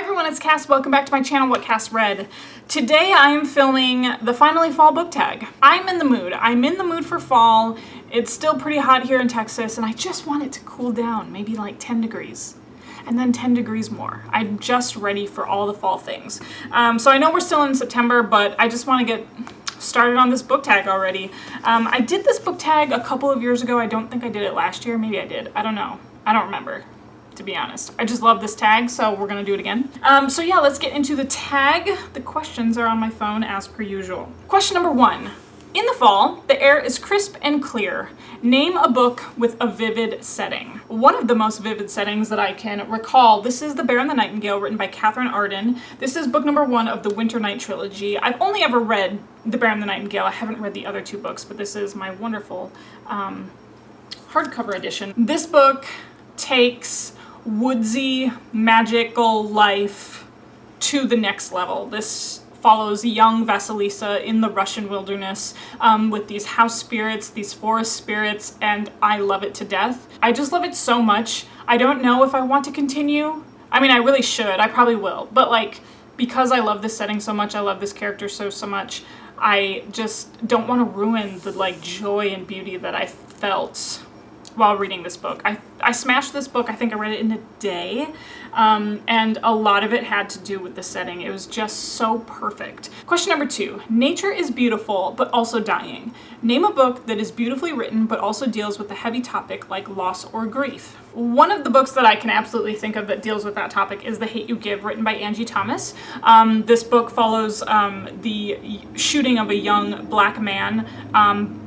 everyone, it's Cass. Welcome back to my channel, What Cass Read. Today I am filming the Finally Fall book tag. I'm in the mood. I'm in the mood for fall. It's still pretty hot here in Texas and I just want it to cool down, maybe like 10 degrees. And then 10 degrees more. I'm just ready for all the fall things. So I know we're still in September, but I just want to get started on this book tag already. I did this book tag a couple of years ago. I don't think I did it last year. Maybe I did. I don't know. I don't remember, to be honest. I just love this tag, so we're gonna do it again. So yeah, let's get into the tag. The questions are on my phone as per usual. Question number 1. In the fall, the air is crisp and clear. Name a book with a vivid setting. One of the most vivid settings that I can recall, this is The Bear and the Nightingale, written by Catherine Arden. This is book number 1 of the Winter Night trilogy. I've only ever read The Bear and the Nightingale. I haven't read the other 2 books, but this is my wonderful hardcover edition. This book takes woodsy, magical life to the next level. This follows young Vasilisa in the Russian wilderness with these house spirits, these forest spirits, and I love it to death. I just love it so much. I don't know if I want to continue. I mean, I really should. I probably will. But like, because I love this setting so much, I love this character so much, I just don't want to ruin the like joy and beauty that I felt while reading this book. I smashed this book. I think I read it in a day, and a lot of it had to do with the setting. It was just so perfect. Question number 2. Nature is beautiful, but also dying. Name a book that is beautifully written, but also deals with a heavy topic like loss or grief. One of the books that I can absolutely think of that deals with that topic is The Hate U Give, written by Angie Thomas. This book follows the shooting of a young black man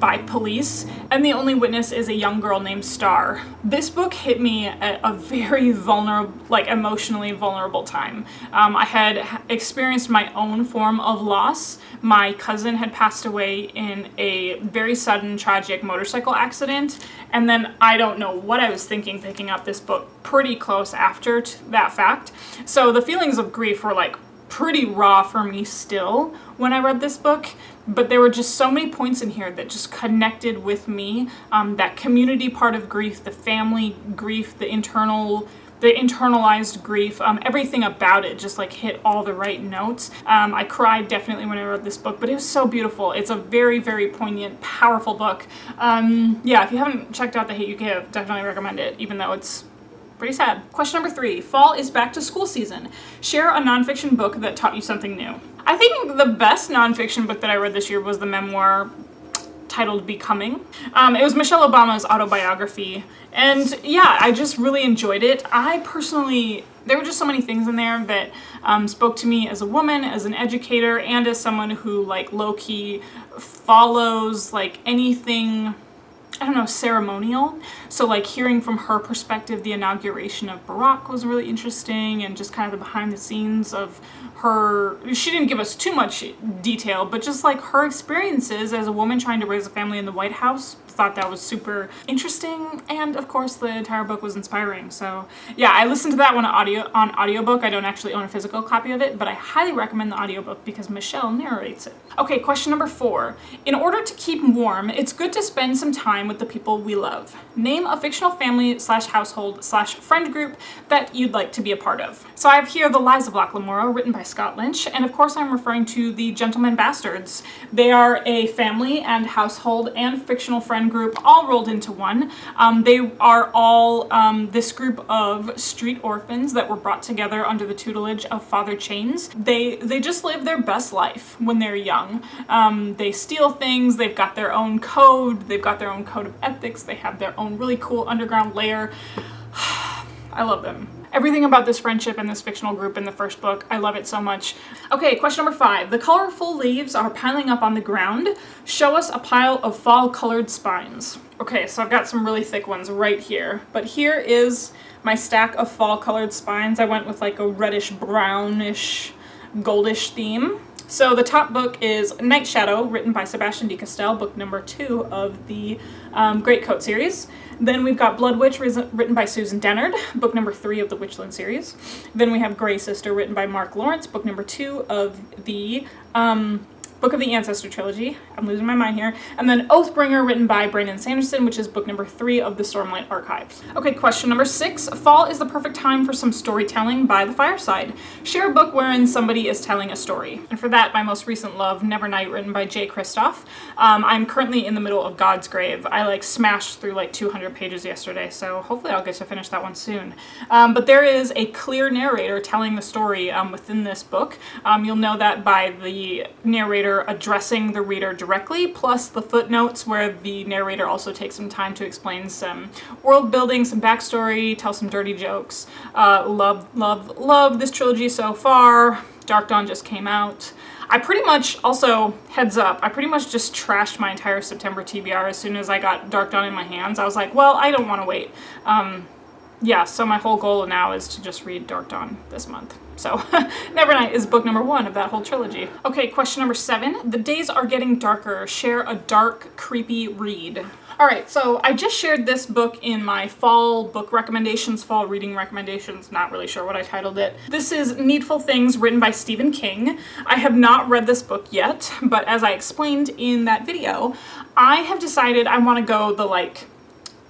by police, and the only witness is a young girl named Star. This book hit me at a very vulnerable, like emotionally vulnerable time. I had experienced my own form of loss. My cousin had passed away in a very sudden, tragic motorcycle accident, and then I don't know what I was thinking picking up this book pretty close after that fact. So the feelings of grief were like pretty raw for me still when I read this book, but there were just so many points in here that just connected with me. That community part of grief, the family grief, the internalized grief, everything about it just like hit all the right notes. I cried definitely when I read this book, but it was so beautiful. It's a very, very poignant, powerful book. Yeah, if you haven't checked out The Hate U Give, definitely recommend it, even though it's pretty sad. Question number 3. Fall is back to school season. Share a nonfiction book that taught you something new. I think the best nonfiction book that I read this year was the memoir titled Becoming. It was Michelle Obama's autobiography, and yeah, I just really enjoyed it. I personally, there were just so many things in there that spoke to me as a woman, as an educator, and as someone who like low-key follows like anything, I don't know, ceremonial. So like hearing from her perspective, the inauguration of Barack was really interesting, and just kind of the behind the scenes of her. She didn't give us too much detail, but just like her experiences as a woman trying to raise a family in the White House. Thought that was super interesting, and of course the entire book was inspiring. So yeah, I listened to that one on audiobook. I don't actually own a physical copy of it, but I highly recommend the audiobook because Michelle narrates it. Okay, question number 4. In order to keep warm, it's good to spend some time with the people we love. Name a fictional family / household / friend group that you'd like to be a part of. So I have here The Lies of Locke Lamora, written by Scott Lynch, and of course I'm referring to The Gentleman Bastards. They are a family and household and fictional friend group all rolled into one. They are all this group of street orphans that were brought together under the tutelage of Father Chains. They just live their best life when they're young. They steal things, they've got their own code, they've got their own code of ethics, they have their own really cool underground lair. I love them. Everything about this friendship and this fictional group in the first book, I love it so much. Okay, question number 5. The colorful leaves are piling up on the ground. Show us a pile of fall-colored spines. Okay, so I've got some really thick ones right here, but here is my stack of fall-colored spines. I went with like a reddish, brownish, goldish theme. So the top book is Night Shadow, written by Sebastian de Castell, book number 2 of the Great Coat series. Then we've got Blood Witch, written by Susan Dennard, book number 3 of the Witchland series. Then we have Grey Sister, written by Mark Lawrence, book number 2 of the Book of the Ancestor trilogy. I'm losing my mind here. And then Oathbringer, written by Brandon Sanderson, which is book number 3 of the Stormlight Archives. Okay, question number 6. Fall is the perfect time for some storytelling by the fireside. Share a book wherein somebody is telling a story. And for that, my most recent love, Nevernight, written by J. Kristoff. I'm currently in the middle of God's Grave. I like smashed through like 200 pages yesterday, so hopefully I'll get to finish that one soon. But there is a clear narrator telling the story within this book. You'll know that by the narrator addressing the reader directly, plus the footnotes where the narrator also takes some time to explain some world building, some backstory, tell some dirty jokes. Love this trilogy so far. Dark Dawn just came out. I pretty much, also, heads up, I pretty much just trashed my entire September TBR as soon as I got Dark Dawn in my hands. I was like, well, I don't want to wait. Yeah, so my whole goal now is to just read Dark Dawn this month. So, Nevernight is book number 1 of that whole trilogy. Okay, question number 7. The days are getting darker. Share a dark, creepy read. Alright, so I just shared this book in my fall book recommendations, fall reading recommendations, not really sure what I titled it. This is Needful Things, written by Stephen King. I have not read this book yet, but as I explained in that video, I have decided I want to go the like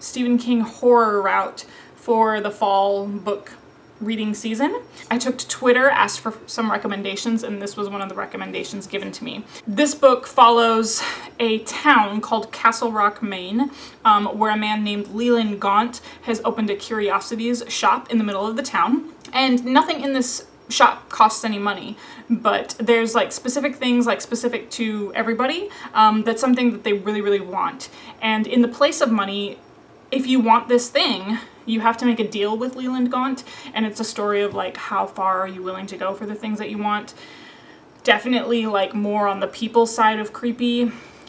Stephen King horror route for the fall book reading season. I took to Twitter, asked for some recommendations, and this was one of the recommendations given to me. This book follows a town called Castle Rock, Maine, where a man named Leland Gaunt has opened a curiosities shop in the middle of the town, and nothing in this shop costs any money, but there's like specific things like specific to everybody that's something that they really want, and in the place of money, if you want this thing, you have to make a deal with Leland Gaunt, and it's a story of like how far are you willing to go for the things that you want. Definitely like more on the people side of creepy.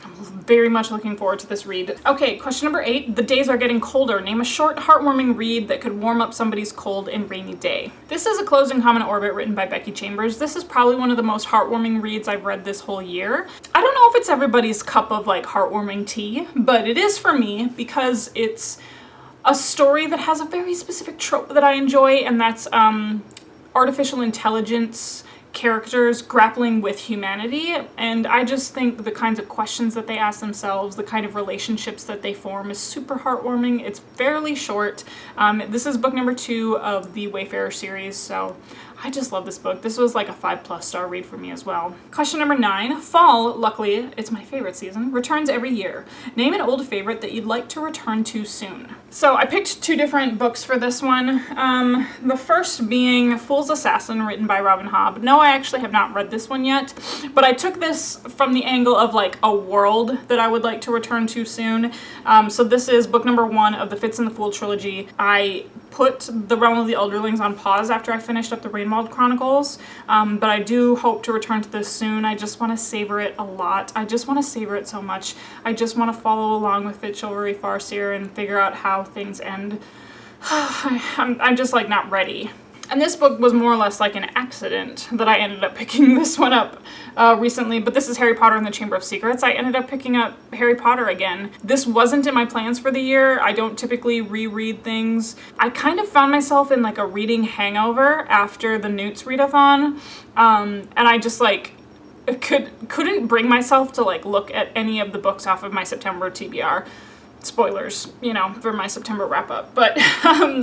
I'm very much looking forward to this read. Okay, question number 8. The days are getting colder. Name a short, heartwarming read that could warm up somebody's cold and rainy day. This is A Closed and Common Orbit, written by Becky Chambers. This is probably one of the most heartwarming reads I've read this whole year. I don't know if it's everybody's cup of like heartwarming tea, but it is for me because it's a story that has a very specific trope that I enjoy, and that's artificial intelligence characters grappling with humanity, and I just think the kinds of questions that they ask themselves, the kind of relationships that they form is super heartwarming. It's fairly short. This is book number 2 of the Wayfarer series, so I just love this book. This was like a 5+ star read for me as well. Question number 9. Fall, luckily, it's my favorite season, returns every year. Name an old favorite that you'd like to return to soon. So I picked 2 different books for this one. The first being Fool's Assassin, written by Robin Hobb. No, I actually have not read this one yet, but I took this from the angle of like a world that I would like to return to soon. So this is book number 1 of the Fitz and the Fool trilogy. I put The Realm of the Elderlings on pause after I finished up the Rainwald Chronicles, but I do hope to return to this soon. I just want to savor it a lot. I just want to savor it so much. I just want to follow along with Fitz Chivalry Farseer and figure out how things end. I'm just like not ready. And this book was more or less like an accident that I ended up picking this one up recently, but this is Harry Potter and the Chamber of Secrets. I ended up picking up Harry Potter again. This wasn't in my plans for the year. I don't typically reread things. I kind of found myself in like a reading hangover after the Newts readathon, and I just like couldn't bring myself to like look at any of the books off of my September TBR. Spoilers, you know, for my September wrap up. But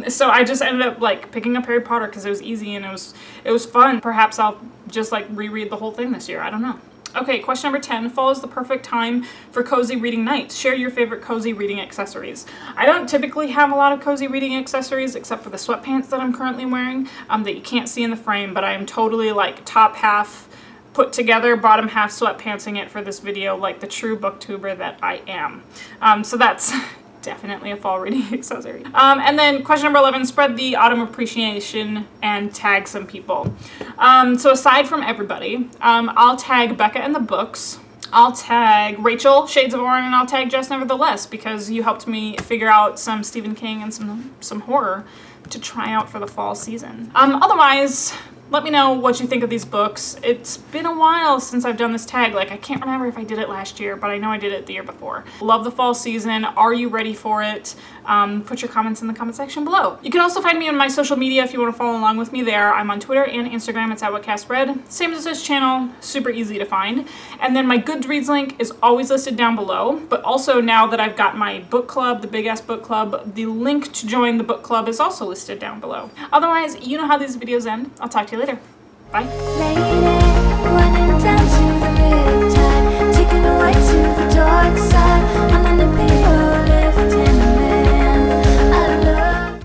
so I just ended up like picking up Harry Potter because it was easy and it was fun. Perhaps I'll just like reread the whole thing this year. I don't know. Okay, question number 10. Fall is the perfect time for cozy reading nights. Share your favorite cozy reading accessories. I don't typically have a lot of cozy reading accessories except for the sweatpants that I'm currently wearing that you can't see in the frame, but I am totally like top half put together, bottom half sweatpantsing it for this video like the true booktuber that I am. So that's definitely a fall reading accessory. And then question number 11, spread the autumn appreciation and tag some people. So aside from everybody, I'll tag Becca and the books. I'll tag Rachel, Shades of Orange, and I'll tag Jes Nevertheless because you helped me figure out some Stephen King and some horror to try out for the fall season. Otherwise, Let me know what you think of these books. It's been a while since I've done this tag. Like, I can't remember if I did it last year, but I know I did it the year before. Love the fall season. Are you ready for it? Put your comments in the comment section below. You can also find me on my social media if you want to follow along with me there. I'm on Twitter and Instagram. It's at whatcassread. Same as this channel, super easy to find. And then my Goodreads link is always listed down below. But also now that I've got my book club, the Big Ass Book Club, the link to join the book club is also listed down below. Otherwise, you know how these videos end. I'll talk to you later. Bye.